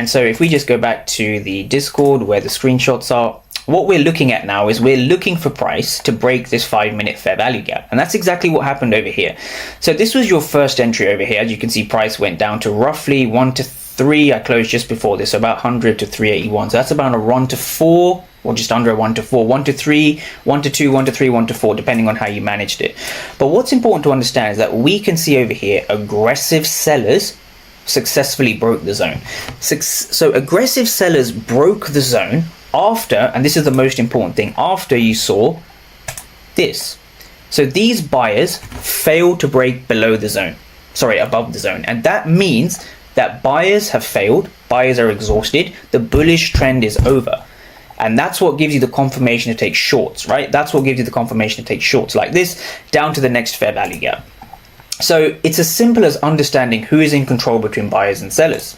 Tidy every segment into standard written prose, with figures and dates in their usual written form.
And so if we just go back to the Discord where the screenshots are, what we're looking at now is we're looking for price to break this 5-minute fair value gap. And that's exactly what happened over here. So this was your first entry over here. As you can see, price went down to roughly 1 to 3. I closed just before this, so about 100 to 381. So that's about a 1 to 4, or just under a 1 to 4, 1 to 3, 1 to 2, 1 to 3, 1 to 4, depending on how you managed it. But what's important to understand is that we can see over here aggressive sellers successfully broke the zone. So aggressive sellers broke the zone after, and this is the most important thing, after you saw this. So these buyers failed to break below the zone, sorry, above the zone. And that means that buyers have failed, buyers are exhausted, the bullish trend is over. And that's what gives you the confirmation to take shorts, right? That's what gives you the confirmation to take shorts like this down to the next fair value gap. So it's as simple as understanding who is in control between buyers and sellers.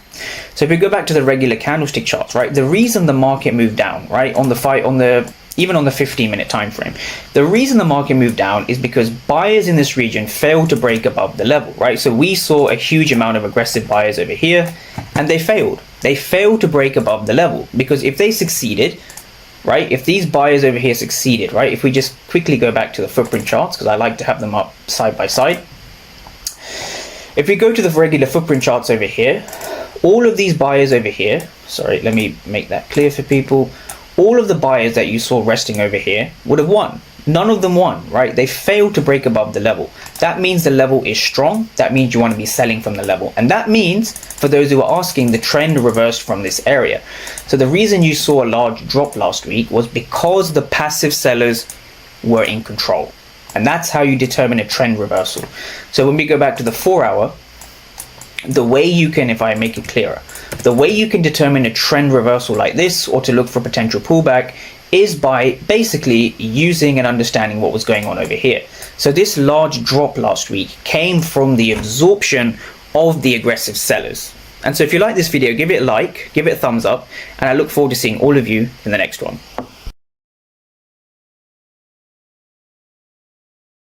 So if we go back to the regular candlestick charts, right, the reason the market moved down, right, even on the 15-minute time frame, the reason the market moved down is because buyers in this region failed to break above the level, right? So we saw a huge amount of aggressive buyers over here, and they failed. They failed to break above the level, because if they succeeded, right, if these buyers over here succeeded, right, if we just quickly go back to the footprint charts, because I like to have them up side by side. If we go to the regular footprint charts over here, all of these buyers over here, sorry, let me make that clear for people. All of the buyers that you saw resting over here would have won. None of them won, right? They failed to break above the level. That means the level is strong. That means you want to be selling from the level. And that means, for those who are asking, the trend reversed from this area. So the reason you saw a large drop last week was because the passive sellers were in control. And that's how you determine a trend reversal. So when we go back to the 4-hour, the way you can, if I make it clearer, the way you can determine a trend reversal like this, or to look for potential pullback, is by basically using and understanding what was going on over here. So this large drop last week came from the absorption of the aggressive sellers. And so if you like this video, give it a like, give it a thumbs up, and I look forward to seeing all of you in the next one.